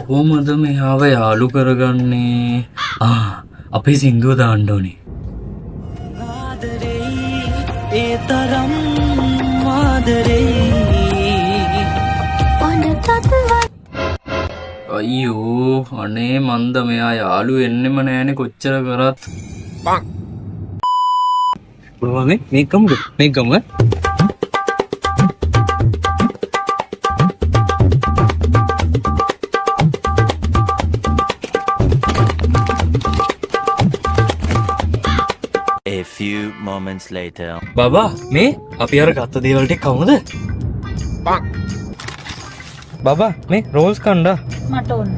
කොහොමද මෙයාව යාළු කරගන්නේ? අපි සින්දුව දාන්න ඕනේ. ඒ තරම් අයියෝ අනේ මන්ද මෙයා යාළු එන්නෙම නෑනේ කොච්චර කරත්. පුළුවන් මේක ගමු. A few moments later. බබා මේ අපි අර ගත්ත දේවල් ටික කවුද? බබා මේ රෝල්ස් කණ්ඩා. මට ඕන.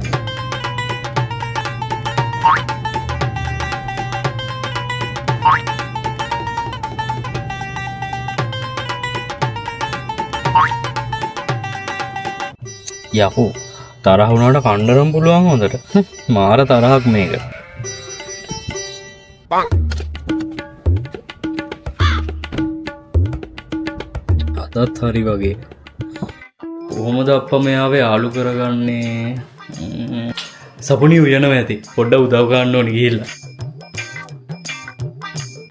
යකෝ තරහ වුණාට කණ්ඩරම් පුළුවන් හොඳට. මාර තරහක් මේක. අදත් හරි වගේ. කොහොමද අප්පා මෙයාව යාළු කරගන්නේ? සපුණි උයනවා ඇති. පොඩ්ඩක් උදව් ගන්න ඕනි ගිහිල්ලා.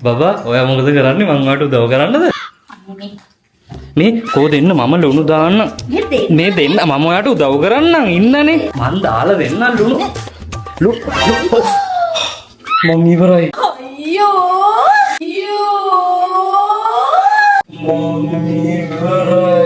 බබා ඔයා මොකද කරන්නේ? මං ඔයාට උදව් කරන්නද? මේ කෝ දෙන්න මම ලුණු දාන්න. මේ දෙන්න මම ඔයාට උදව් කරන්නම් ඉන්නනේ. මං දාලා දෙන්නම් ලුණු. මං ඉවරයි. අයියෝ මං ඉවරයි.